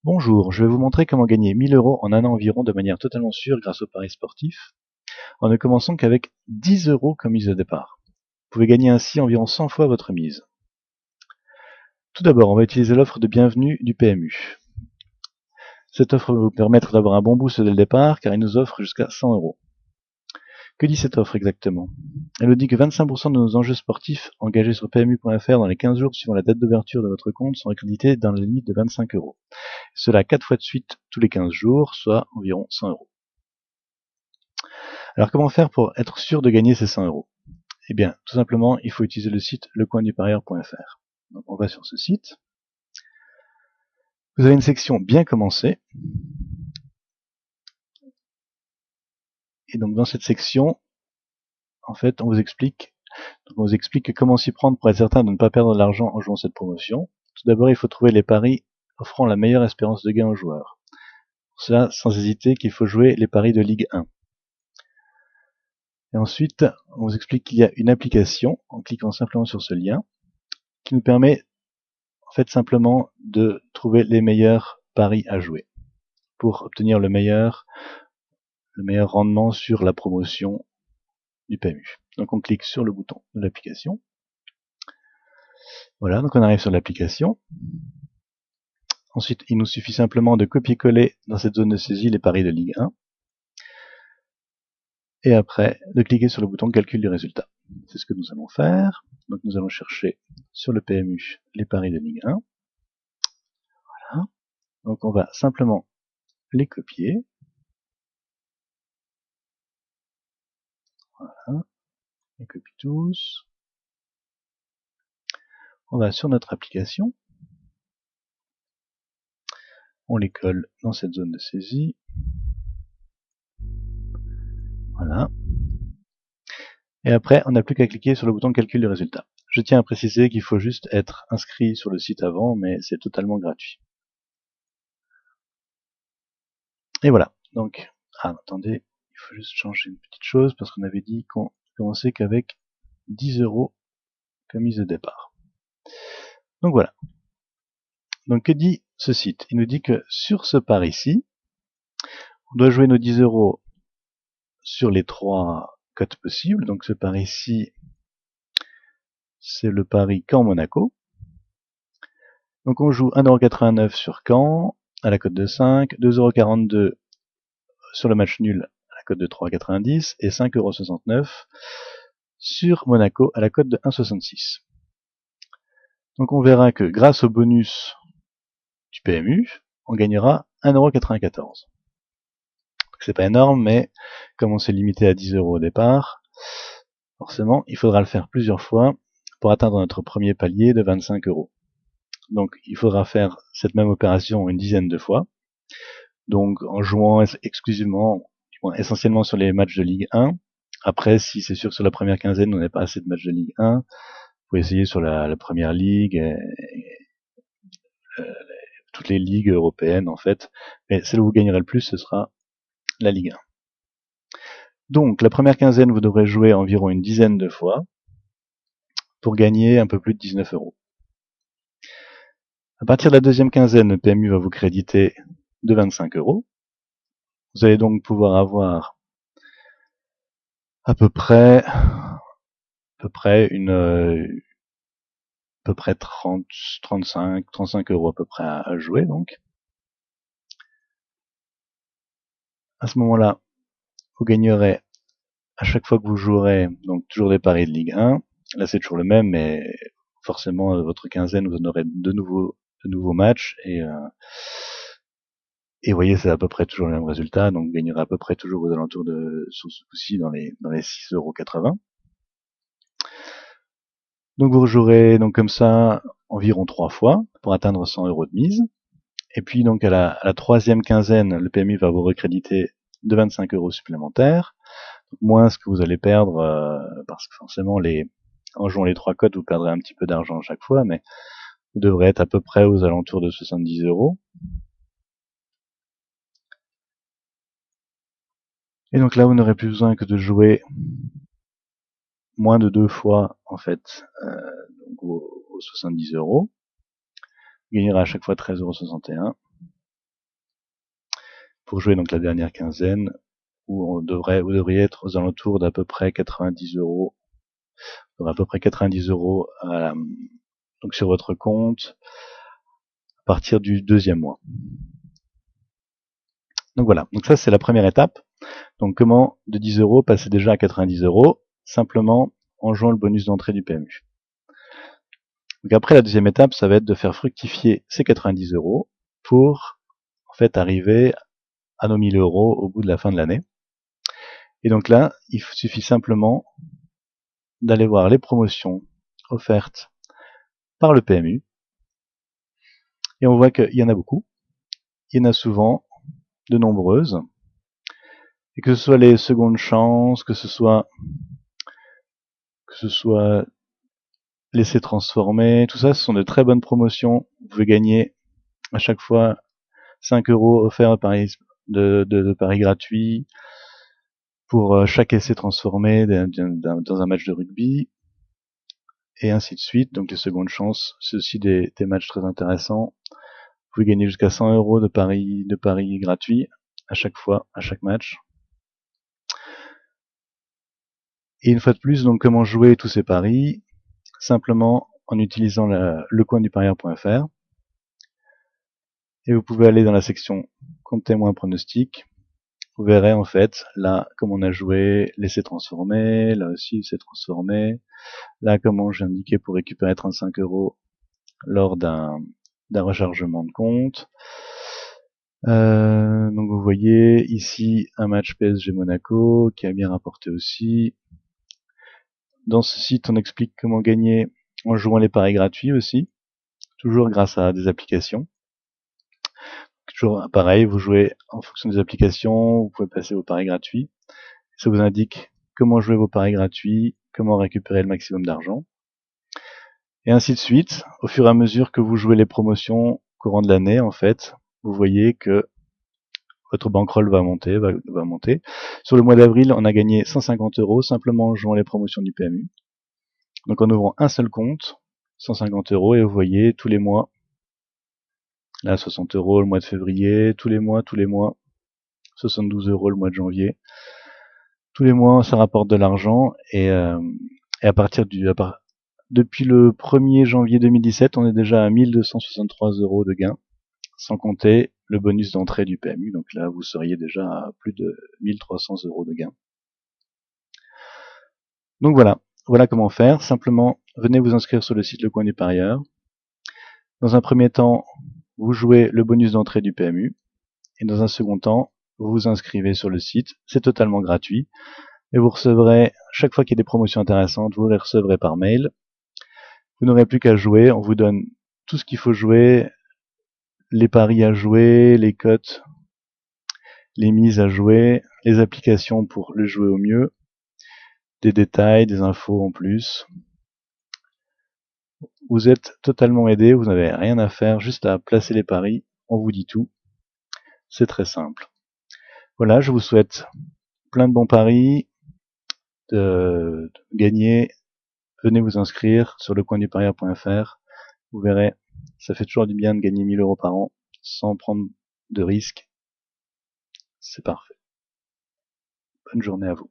Bonjour, je vais vous montrer comment gagner 1000 € en un an environ de manière totalement sûre grâce aux paris sportifs, en ne commençant qu'avec 10 € comme mise de départ. Vous pouvez gagner ainsi environ 100 fois votre mise. Tout d'abord, on va utiliser l'offre de bienvenue du PMU. Cette offre va vous permettre d'avoir un bon boost dès le départ car il nous offre jusqu'à 100 €. Que dit cette offre exactement? Elle nous dit que 25% de nos enjeux sportifs engagés sur PMU.fr dans les 15 jours suivant la date d'ouverture de votre compte sont accrédités dans la limite de 25 €. Cela 4 fois de suite tous les 15 jours, soit environ 100 €. Alors comment faire pour être sûr de gagner ces 100 €? Eh bien, tout simplement, il faut utiliser le site lecoinduparieur.fr. Donc on va sur ce site. Vous avez une section bien commencée. Et donc dans cette section, en fait, on vous explique comment s'y prendre pour être certain de ne pas perdre de l'argent en jouant cette promotion. Tout d'abord, il faut trouver les paris offrant la meilleure espérance de gain aux joueurs. Pour cela, sans hésiter, qu'il faut jouer les paris de Ligue 1. Et ensuite, on vous explique qu'il y a une application, en cliquant simplement sur ce lien, qui nous permet en fait simplement de trouver les meilleurs paris à jouer pour obtenir le meilleur rendement sur la promotion du PMU. Donc on clique sur le bouton de l'application. Voilà, donc on arrive sur l'application. Ensuite, il nous suffit simplement de copier-coller dans cette zone de saisie les paris de Ligue 1. Et après, de cliquer sur le bouton calcul du résultat. C'est ce que nous allons faire. Donc nous allons chercher sur le PMU les paris de Ligue 1. Voilà. Donc on va simplement les copier. Voilà. Les copie tous. On va sur notre application. On les colle dans cette zone de saisie. Voilà. Et après, on n'a plus qu'à cliquer sur le bouton calcul du résultat. Je tiens à préciser qu'il faut juste être inscrit sur le site avant, mais c'est totalement gratuit. Et voilà. Donc, attendez, il faut juste changer une petite chose parce qu'on avait dit qu'on commençait qu'avec 10 € comme mise de départ. Donc voilà. Donc que dit ce site? Il nous dit que sur ce pari-ci, on doit jouer nos 10 € sur les 3 cotes possibles. Donc ce pari-ci, c'est le pari Caen-Monaco. Donc on joue 1,89 € sur Caen à la cote de 5, 2,42 € sur le match nul à la cote de 3,90 et 5,69 € sur Monaco à la cote de 1,66. Donc on verra que grâce au bonus du PMU, on gagnera 1,94 €. C'est pas énorme, mais comme on s'est limité à 10 € au départ, forcément, il faudra le faire plusieurs fois pour atteindre notre premier palier de 25 €. Donc, il faudra faire cette même opération une dizaine de fois. Donc, en jouant exclusivement, essentiellement sur les matchs de Ligue 1. Après, si c'est sûr que sur la première quinzaine, on n'a pas assez de matchs de Ligue 1, vous pouvez essayer sur la première ligue, toutes les ligues européennes en fait. Mais celle où vous gagnerez le plus, ce sera la Ligue 1. Donc, la première quinzaine, vous devrez jouer environ une dizaine de fois pour gagner un peu plus de 19 €. À partir de la deuxième quinzaine, le PMU va vous créditer de 25 €. Vous allez donc pouvoir avoir à peu près 30, 35 € à peu près à jouer donc. À ce moment-là, vous gagnerez à chaque fois que vous jouerez donc toujours des paris de Ligue 1. Là c'est toujours le même, mais forcément votre quinzaine vous en aurez de nouveaux matchs et vous voyez c'est à peu près toujours le même résultat, donc vous gagnerez à peu près toujours aux alentours de sur ce coup-ci dans les 6,80 €. Donc vous rejouerez donc comme ça environ 3 fois pour atteindre 100 € de mise. Et puis donc à la troisième quinzaine, le PMU va vous recréditer de 25 € supplémentaires, moins ce que vous allez perdre parce que forcément en jouant les 3 cotes vous perdrez un petit peu d'argent à chaque fois, mais vous devrez être à peu près aux alentours de 70 €. Et donc là vous n'aurez plus besoin que de jouer moins de 2 fois en fait donc aux 70 €. Vous gagnerez à chaque fois 13,61 €. pour jouer donc la dernière quinzaine, où vous devriez être aux alentours d'à peu près 90 euros. Vous aurez à peu près 90 euros donc sur votre compte à partir du deuxième mois. Donc voilà, donc ça c'est la première étape. Donc comment de 10 euros passer déjà à 90 euros simplement en jouant le bonus d'entrée du PMU. Donc après la deuxième étape, ça va être de faire fructifier ces 90 euros pour en fait arriver à nos 1000 euros au bout de la fin de l'année. Et donc là, il suffit simplement d'aller voir les promotions offertes par le PMU. Et on voit qu'il y en a beaucoup. Il y en a souvent de nombreuses. Et que ce soit les secondes chances, que ce soit laisser transformer, tout ça, ce sont de très bonnes promotions. Vous pouvez gagner à chaque fois 5 euros offerts de paris gratuits pour chaque essai transformé dans un match de rugby, et ainsi de suite. Donc les secondes chances, c'est aussi des matchs très intéressants. Vous pouvez gagner jusqu'à 100 euros de paris gratuits à chaque fois, à chaque match. Et une fois de plus, donc comment jouer tous ces paris? Simplement en utilisant lecoinduparieur.fr. Et vous pouvez aller dans la section compte témoin pronostic. Vous verrez en fait là comment on a joué l'essai transformé, là aussi l'essai transformé, là comment j'ai indiqué pour récupérer 35 euros lors d'un rechargement de compte. Donc vous voyez ici un match PSG Monaco qui a bien rapporté aussi. Dans ce site, on explique comment gagner en jouant les paris gratuits aussi, toujours grâce à des applications. Toujours pareil, vous jouez en fonction des applications, vous pouvez passer vos paris gratuits. Ça vous indique comment jouer vos paris gratuits, comment récupérer le maximum d'argent. Et ainsi de suite, au fur et à mesure que vous jouez les promotions courant de l'année, en fait, vous voyez que votre bankroll va monter. Sur le mois d'avril, on a gagné 150 euros simplement en jouant les promotions du PMU. Donc en ouvrant un seul compte, 150 euros, et vous voyez tous les mois, là 60 euros le mois de février, tous les mois, 72 euros le mois de janvier. Tous les mois, ça rapporte de l'argent, et à partir depuis le 1er janvier 2017, on est déjà à 1263 euros de gains, sans compter le bonus d'entrée du PMU. Donc là, vous seriez déjà à plus de 1300 euros de gains. Donc voilà comment faire. Simplement, venez vous inscrire sur le site Le Coin du Parieur. Dans un premier temps, vous jouez le bonus d'entrée du PMU. Et dans un second temps, vous vous inscrivez sur le site. C'est totalement gratuit. Et vous recevrez, chaque fois qu'il y a des promotions intéressantes, vous les recevrez par mail. Vous n'aurez plus qu'à jouer. On vous donne tout ce qu'il faut jouer, les paris à jouer, les cotes, les mises à jouer, les applications pour le jouer au mieux, des détails, des infos en plus. Vous êtes totalement aidé, vous n'avez rien à faire, juste à placer les paris, on vous dit tout. C'est très simple. Voilà, je vous souhaite plein de bons paris, de gagner. Venez vous inscrire sur lecoinduparieur.fr. Vous verrez, ça fait toujours du bien de gagner 1000 euros par an sans prendre de risques. C'est parfait. Bonne journée à vous.